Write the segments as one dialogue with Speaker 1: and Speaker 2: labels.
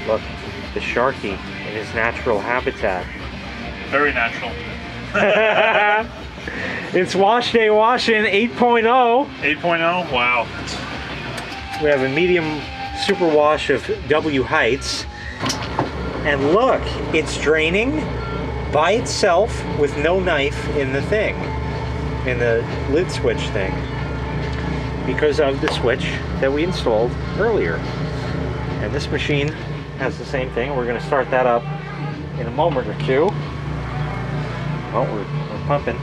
Speaker 1: Look, the Sharkie in his natural habitat.
Speaker 2: Very natural.
Speaker 1: It's Washday Wash-In 8.0.
Speaker 2: 8.0? Wow.
Speaker 1: We have a medium super wash of W heights. And look, it's draining by itself with no knife in the thing, in the lid switch thing, because of the switch that we installed earlier. And this machine has the same thing. We're going to start that up in a moment or two. Oh, we're pumping.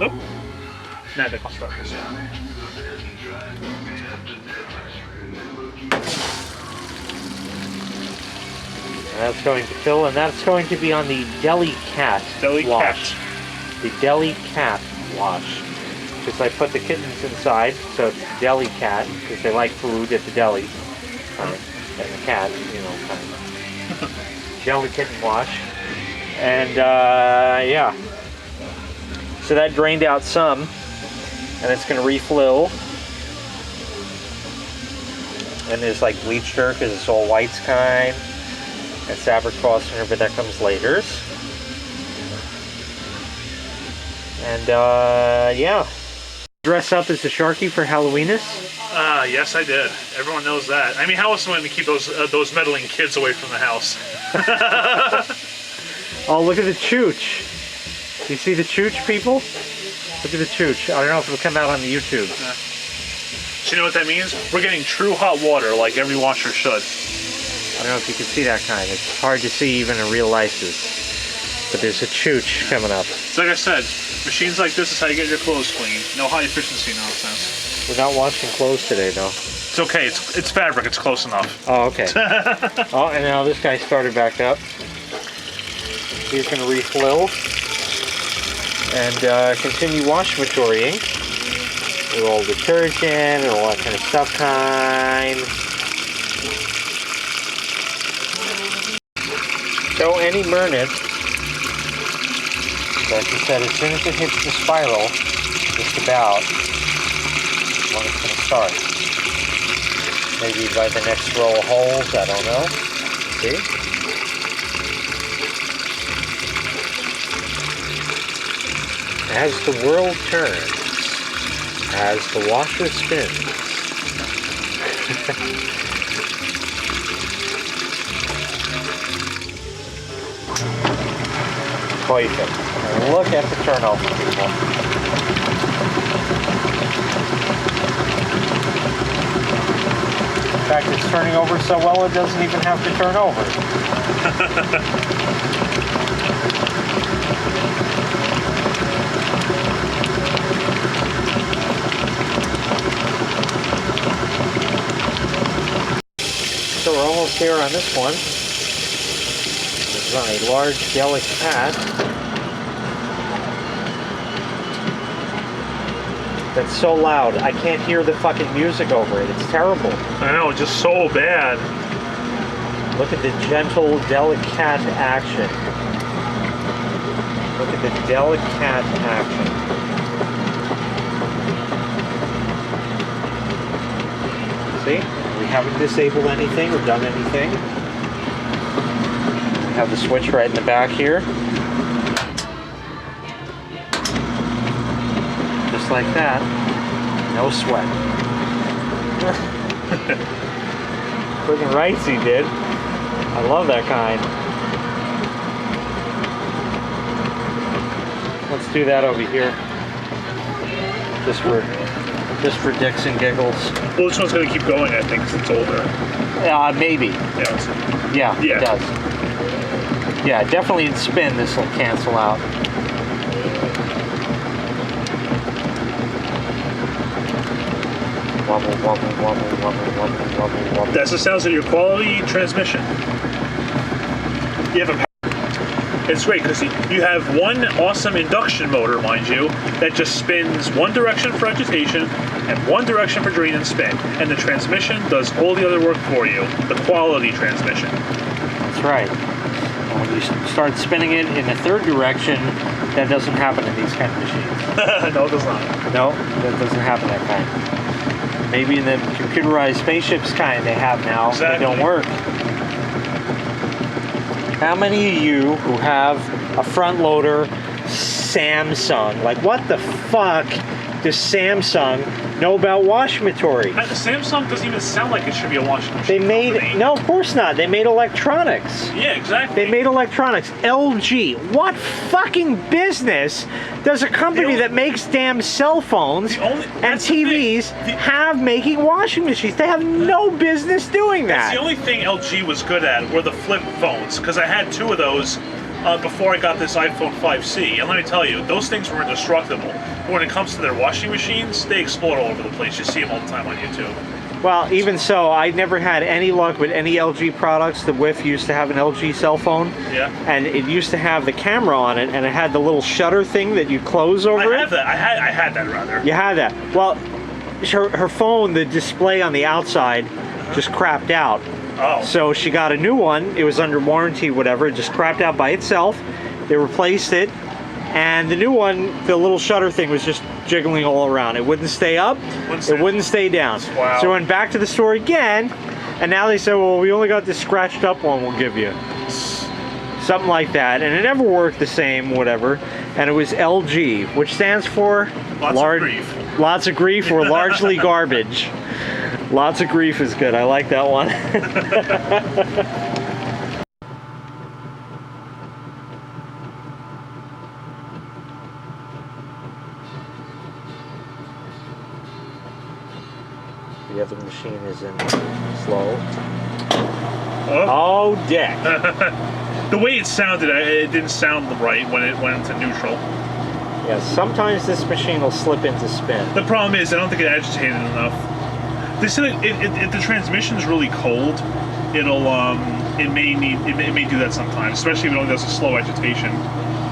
Speaker 2: Oh, now the constructors.
Speaker 1: That's going to fill, and that's going to be on the Deli Cat wash. The Deli Cat wash. Because I put the kittens inside, so it's Deli Cat, because they like food at the deli. And the cat, you know, kind of. Deli Kitten wash. And, yeah. So that drained out some, and it's going to reflow. And there's like bleach dirt, because it's all whites kind. And fabric softener, but that comes later. And yeah. Dress up as a Sharkie for Halloweenus?
Speaker 2: Yes, I did. Everyone knows that. I mean, how else am I going to keep those meddling kids away from the house?
Speaker 1: Oh, look at the chooch. Do you see the chooch, people? Look at the chooch. I don't know if it'll come out on the YouTube.
Speaker 2: Do you know what that means? We're getting true hot water like every washer should.
Speaker 1: I don't know if you can see that kind. It's hard to see even in real license. But there's a chooch coming up.
Speaker 2: So like I said, machines like this is how you get your clothes clean. No high efficiency nonsense.
Speaker 1: We're not washing clothes today, though.
Speaker 2: It's okay. It's fabric. It's close enough.
Speaker 1: Oh, okay. Oh, and now this guy started back up. He's going to refill and continue wash maturing with all detergent and all that kind of stuff kind. So any Mernit, like you said, as soon as it hits the spiral, just about, when it's going to start. Maybe by the next row of holes, I don't know. See? As the world turns, as the washer spins. Perfect. And look at the turnover, people. In fact, it's turning over so well it doesn't even have to turn over. So we're almost here on this one. It's on a large Deli Cat. That's so loud. I can't hear the fucking music over it. It's terrible.
Speaker 2: I know, just so bad.
Speaker 1: Look at the gentle, delicate action. Look at the delicate action. See? We haven't disabled anything or done anything. We have the switch right in the back here. Just like that. No sweat. Friggin' rights he did. I love that kind. Let's do that over here. Just for dicks and giggles.
Speaker 2: Well, this one's going to keep going, I think, because it's older.
Speaker 1: Maybe.
Speaker 2: Yeah,
Speaker 1: it does. Yeah, definitely in spin this will cancel out. Wobble, wobble, wobble, wobble, wobble, wobble, wobble.
Speaker 2: That's the sounds of your quality transmission. You have a. It's great because you have one awesome induction motor, mind you, that just spins one direction for agitation and one direction for drain and spin, and the transmission does all the other work for you. The quality transmission.
Speaker 1: That's right. And when you start spinning it in a third direction, that doesn't happen in these kind of machines.
Speaker 2: No, it does not.
Speaker 1: No, that doesn't happen that kind. Maybe in the computerized spaceships kind they have now,
Speaker 2: exactly.
Speaker 1: They don't work. How many of you who have a front loader Samsung, like what the fuck does Samsung know about washmatory?
Speaker 2: Samsung doesn't even sound like it should be a washing
Speaker 1: They
Speaker 2: machine
Speaker 1: made,
Speaker 2: company.
Speaker 1: no, of course not. They made electronics.
Speaker 2: Yeah, exactly.
Speaker 1: They made electronics. LG. What fucking business does a company that makes damn cell phones and TVs have making washing machines? They have no business doing that.
Speaker 2: That's the only thing LG was good at were the flip phones, because I had 2 of those before I got this iPhone 5C, and let me tell you, those things were indestructible. But when it comes to their washing machines, they explode all over the place. You see them all the time on YouTube.
Speaker 1: Well, even so, I never had any luck with any LG products. The Whiff used to have an LG cell phone.
Speaker 2: Yeah.
Speaker 1: And it used to have the camera on it, and it had the little shutter thing that you close over it.
Speaker 2: I have that. I had that, rather.
Speaker 1: You had that. Well, her phone, the display on the outside just crapped out.
Speaker 2: Oh.
Speaker 1: So she got a new one. It was under warranty, whatever. It just crapped out by itself. They replaced it. And the new one, the little shutter thing was just jiggling all around. It wouldn't stay up. It wouldn't stay down.
Speaker 2: Wow.
Speaker 1: So I went back to the store again. And now they said, well, we only got this scratched up one we'll give you. Something like that. And it never worked the same, whatever. And it was LG, which stands for...
Speaker 2: Lots of grief.
Speaker 1: Lots of grief or largely garbage. Lots of grief is good. I like that one. The other machine is in slow. Oh, dick.
Speaker 2: The way it sounded, it didn't sound right when it went into neutral.
Speaker 1: Yeah, sometimes this machine will slip into spin.
Speaker 2: The problem is, I don't think it agitated enough. They said if the transmission's really cold, it may do that sometimes, especially if it only does a slow agitation.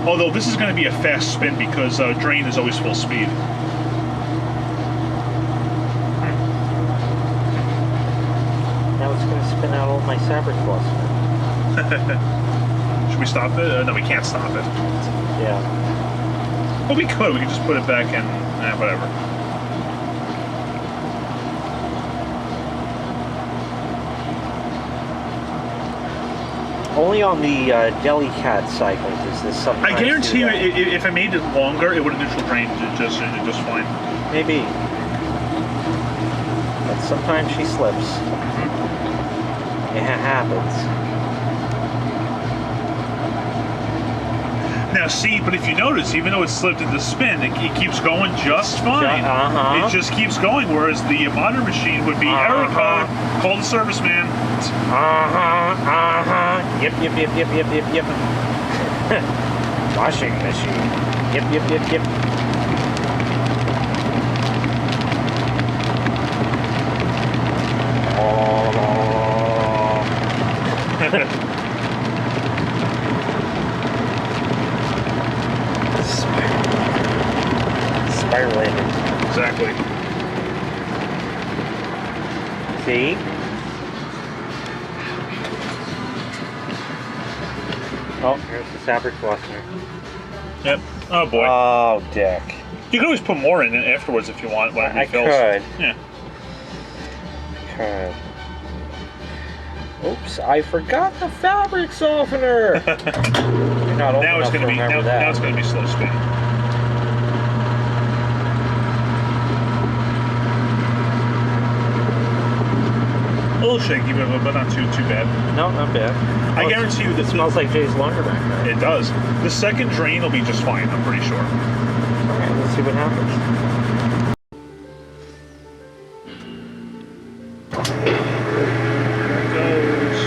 Speaker 2: Although this is going to be a fast spin because drain is always full speed.
Speaker 1: Now it's going to spin out all my fabric cloths.
Speaker 2: Should we stop it? No, we can't stop it.
Speaker 1: Yeah.
Speaker 2: Well, we could. We could just put it back in. Whatever.
Speaker 1: Only on the deli cat cycle does this sometimes.
Speaker 2: I guarantee you, if I made it longer, it would have neutral drained just fine.
Speaker 1: Maybe. But sometimes she slips. It happens.
Speaker 2: Now see, but if you notice, even though it slipped into spin, it keeps going just fine. It just keeps going, whereas the modern machine would be, Erica, call the serviceman.
Speaker 1: Yep. Washing machine. Yep. Spiraling.
Speaker 2: Exactly.
Speaker 1: See? Oh, here's the fabric flosser.
Speaker 2: Yep. Oh boy.
Speaker 1: Oh, dick.
Speaker 2: You can always put more in it afterwards if you want. When it refills.
Speaker 1: I could.
Speaker 2: Yeah.
Speaker 1: Okay. Oops, I forgot the fabric softener.
Speaker 2: Now it's gonna be slow spin. A little shaky, but not too bad.
Speaker 1: No, not bad.
Speaker 2: I guarantee you
Speaker 1: it smells like Jay's laundry back there.
Speaker 2: It does. The second drain will be just fine, I'm pretty sure.
Speaker 1: Alright, let's see what happens.
Speaker 2: There it goes.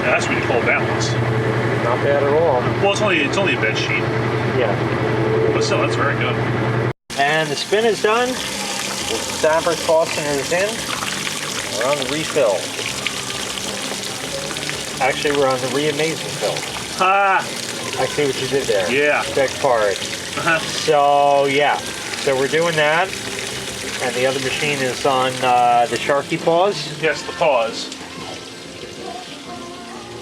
Speaker 2: Now that's what you call balance.
Speaker 1: Not bad at all.
Speaker 2: Well, it's only a bed sheet.
Speaker 1: Yeah.
Speaker 2: But still, that's very good.
Speaker 1: And the spin is done. The fabric fastener is in. We're on the refill. Actually, we're on the re-amazing fill.
Speaker 2: Ah,
Speaker 1: I see what you did there.
Speaker 2: yeah.
Speaker 1: Beg pardon. So, yeah. So we're doing that. And the other machine is on the Sharkie paws.
Speaker 2: Yes, the pause.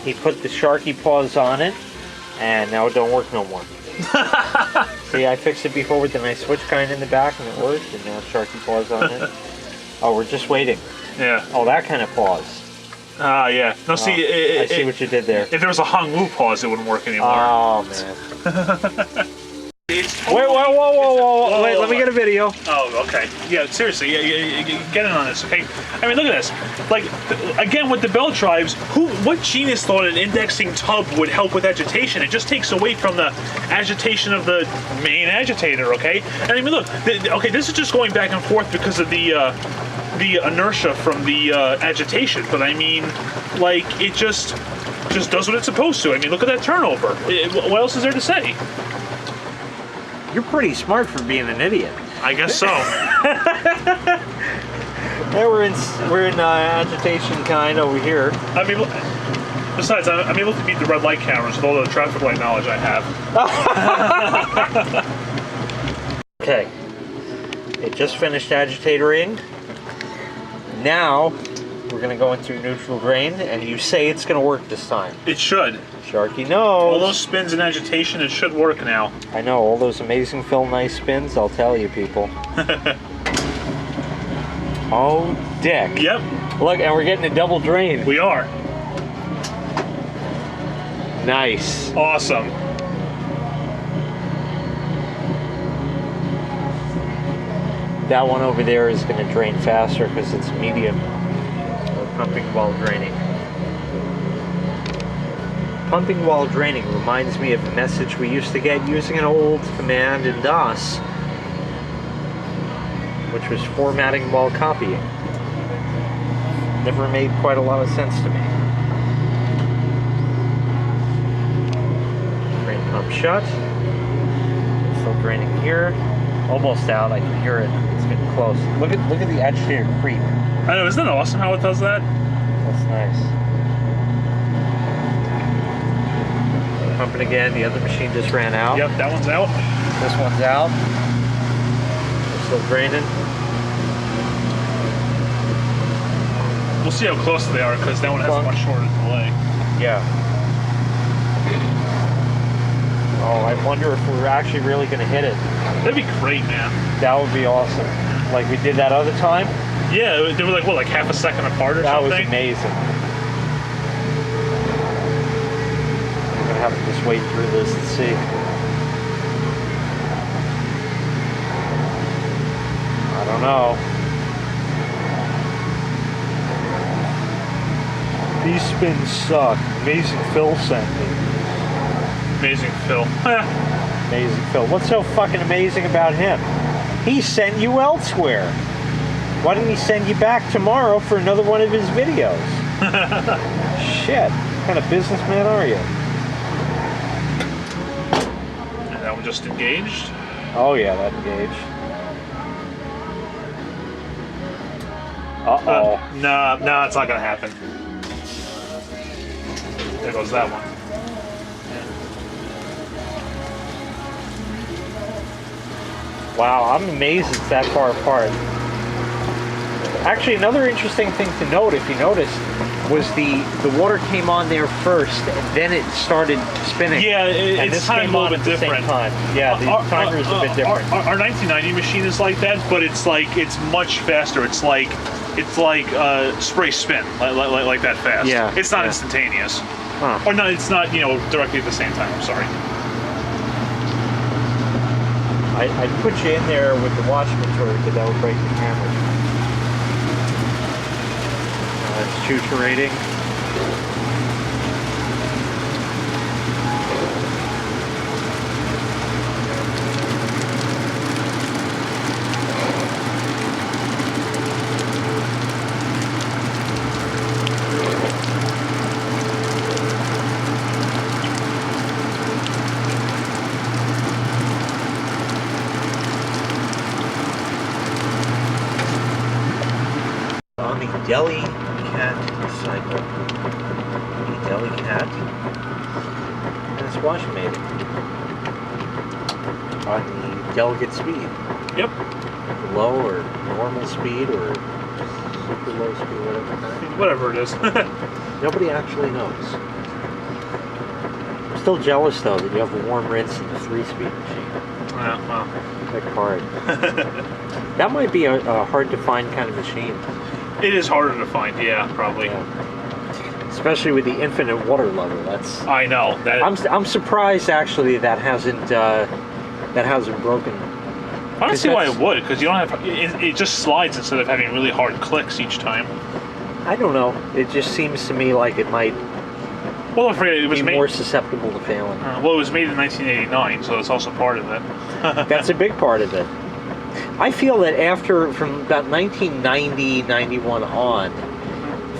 Speaker 1: He put the Sharkie paws on it, and now it don't work no more. See, I fixed it before with the nice switch kind in the back, and it worked, and now Sharkie paws on it. Oh, we're just waiting.
Speaker 2: Yeah.
Speaker 1: Oh, that kind of pause.
Speaker 2: Ah, yeah. No, see,
Speaker 1: I see what you did there.
Speaker 2: If there was a Hong-Woo pause, it wouldn't work anymore.
Speaker 1: Oh, man.
Speaker 2: It's
Speaker 1: Wait, whoa. Wait, let me get a video.
Speaker 2: Oh, okay. Yeah, seriously, get in on this, okay? I mean, look at this. Like, again, with the belt drives, what genius thought an indexing tub would help with agitation? It just takes away from the agitation of the main agitator, okay? And I mean, look, okay, this is just going back and forth because of the inertia from the agitation, but I mean, like, it just does what it's supposed to. I mean, look at that turnover. What else is there to say?
Speaker 1: You're pretty smart for being an idiot.
Speaker 2: I guess so.
Speaker 1: Yeah, we're in agitation kind over here.
Speaker 2: I mean, besides, I'm able to beat the red light cameras with all the traffic light knowledge I have.
Speaker 1: Okay. It just finished agitating. Now we're gonna go into neutral drain, and you say it's gonna work this time.
Speaker 2: It should.
Speaker 1: Sharkie knows.
Speaker 2: All those spins in agitation, it should work now.
Speaker 1: I know, all those amazing Phil Nice spins, I'll tell you people. Oh, dick.
Speaker 2: Yep.
Speaker 1: Look, and we're getting a double drain.
Speaker 2: We are.
Speaker 1: Nice.
Speaker 2: Awesome.
Speaker 1: That one over there is going to drain faster because it's medium. Or pumping while draining. Pumping while draining reminds me of a message we used to get using an old command in DOS, which was formatting while copying. Never made quite a lot of sense to me. Drain pump shut. Still draining here. Almost out. I can hear it. It's getting close. Look at the agitator creep.
Speaker 2: I know, isn't that awesome how it does that?
Speaker 1: That's nice. Pumping again. The other machine just ran out.
Speaker 2: Yep, that one's out.
Speaker 1: This one's out. We're still draining.
Speaker 2: We'll see how close they are because that one has a much shorter delay.
Speaker 1: Yeah. Oh, I wonder if we're actually really going to hit it.
Speaker 2: That'd be great, man.
Speaker 1: That would be awesome. Like we did that other time.
Speaker 2: Yeah, they were like, what, like half a second apart or
Speaker 1: That
Speaker 2: something?
Speaker 1: was amazing. I'm going to have to just wait through this and see. I don't know. These spins suck. Amazing Phil sent me.
Speaker 2: Amazing Phil.
Speaker 1: Amazing Phil. What's so fucking amazing about him? He sent you elsewhere. Why didn't he send you back tomorrow for another one of his videos? Shit. What kind of businessman are you?
Speaker 2: And that one just engaged.
Speaker 1: Oh yeah, that engaged. Uh-oh.
Speaker 2: No, it's not gonna happen. There goes that one.
Speaker 1: Wow, I'm amazed it's that far apart. Actually, another interesting thing to note, if you noticed, was the water came on there first, and then it started spinning.
Speaker 2: Yeah, it's kind of a little bit different.
Speaker 1: Yeah, the timer is a bit different.
Speaker 2: Our 1990 machine is like that, but it's much faster. It's like spray spin, like that fast.
Speaker 1: Yeah,
Speaker 2: it's not
Speaker 1: yeah.
Speaker 2: instantaneous.
Speaker 1: Huh.
Speaker 2: Or no, it's not, directly at the same time. I'm sorry.
Speaker 1: I'd put you in there with the watchman turret, but that would break the camera. It's choo-choo-rating. On the deli cat cycle. The deli Wash made it. On the delegate speed.
Speaker 2: Yep.
Speaker 1: Low or normal speed or super low speed, whatever kind.
Speaker 2: Whatever it is.
Speaker 1: Nobody actually knows. I'm still jealous though that you have a warm rinse in the 3-speed machine.
Speaker 2: Yeah, well.
Speaker 1: That card. That might be a hard to find kind of machine.
Speaker 2: It is harder to find, yeah, probably.
Speaker 1: Yeah. Especially with the infinite water level. That's.
Speaker 2: I know.
Speaker 1: I'm surprised actually that hasn't broken.
Speaker 2: I don't see why it would, because you don't have it just slides instead of having really hard clicks each time.
Speaker 1: I don't know. It just seems to me like it might.
Speaker 2: Well, don't forget, it was
Speaker 1: more susceptible to failing.
Speaker 2: Well, it was made in 1989, so it's also part of it.
Speaker 1: That's a big part of it. I feel that from about 1990, 91 on,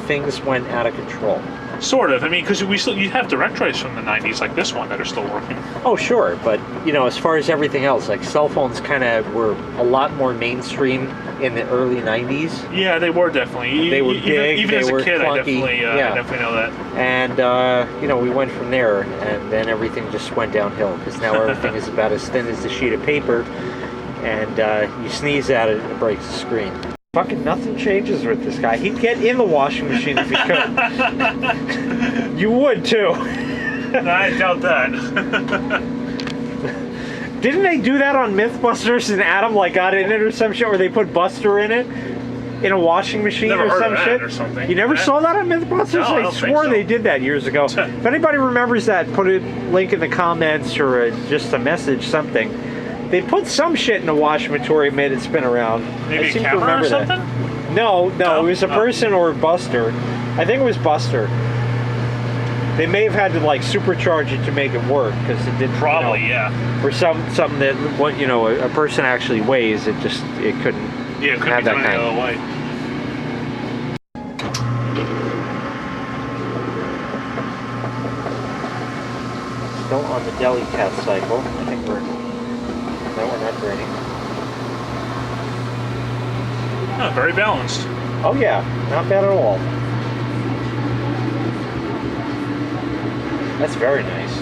Speaker 1: things went out of control.
Speaker 2: Sort of. I mean, because you have direct drives from the 90s, like this one, that are still working.
Speaker 1: Oh, sure. But, as far as everything else, like cell phones kind of were a lot more mainstream in the early 90s.
Speaker 2: Yeah, they were definitely.
Speaker 1: They were big,
Speaker 2: even as a kid,
Speaker 1: clunky.
Speaker 2: I definitely know that.
Speaker 1: And, we went from there, and then everything just went downhill, because now everything is about as thin as a sheet of paper, and you sneeze at it and it breaks the screen. Fucking nothing changes with this guy. He'd get in the washing machine if he could. You would too.
Speaker 2: I doubt that.
Speaker 1: Didn't they do that on Mythbusters and Adam got in it or some shit, where they put Buster in it? In a washing machine
Speaker 2: never
Speaker 1: or
Speaker 2: heard
Speaker 1: some
Speaker 2: of that
Speaker 1: shit?
Speaker 2: Or something.
Speaker 1: You never saw that on Mythbusters?
Speaker 2: No, I
Speaker 1: I
Speaker 2: don't
Speaker 1: swore
Speaker 2: think so.
Speaker 1: they did that years ago. If anybody remembers that, put a link in the comments or just a message, something. They put some shit in the washing machine and made it spin around.
Speaker 2: Maybe
Speaker 1: I
Speaker 2: a
Speaker 1: seem to
Speaker 2: camera or
Speaker 1: remember
Speaker 2: something?
Speaker 1: that. No, it was a person or Buster. I think it was Buster. They may have had to supercharge it to make it work, because it didn't.
Speaker 2: Probably, yeah.
Speaker 1: For something that a person actually weighs, it couldn't.
Speaker 2: Yeah, it couldn't
Speaker 1: have
Speaker 2: be
Speaker 1: that
Speaker 2: done
Speaker 1: kind.
Speaker 2: the other way.
Speaker 1: Still on the deli cat cycle. I think we're not draining.
Speaker 2: Oh, very balanced.
Speaker 1: Oh yeah, not bad at all. That's very nice.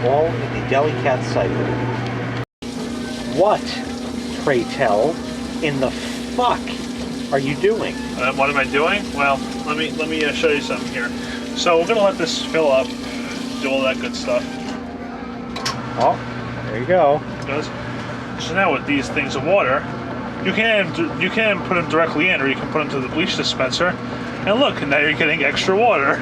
Speaker 1: All in the deli cat cycle. What, pray tell, in the fuck are you doing?
Speaker 2: What am I doing? Well, let me show you something here. So we're gonna let this fill up, do all that good stuff.
Speaker 1: Oh, there you go.
Speaker 2: So now with these things of water, you can put them directly in, or you can put them to the bleach dispenser. And look, now you're getting extra water.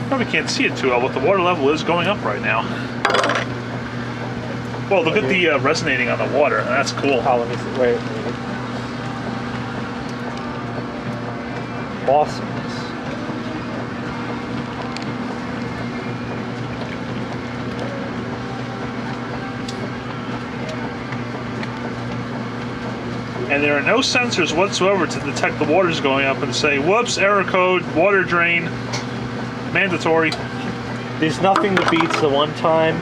Speaker 2: Probably can't see it too well, but the water level is going up right now. Well, look at the resonating on the water. That's cool.
Speaker 1: Oh, let me see. Wait. Awesomeness.
Speaker 2: And there are no sensors whatsoever to detect the water's going up and say, whoops, error code, water drain, mandatory.
Speaker 1: There's nothing that beats the one time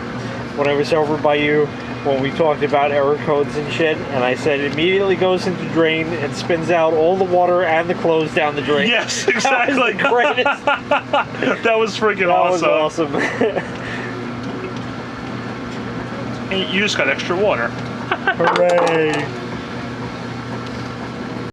Speaker 1: when I was over by you when we talked about error codes and shit, and I said it immediately goes into drain and spins out all the water and the clothes down the drain.
Speaker 2: Yes, exactly.
Speaker 1: That was the greatest.
Speaker 2: That was freaking awesome.
Speaker 1: That was awesome.
Speaker 2: And you just got extra water.
Speaker 1: Hooray.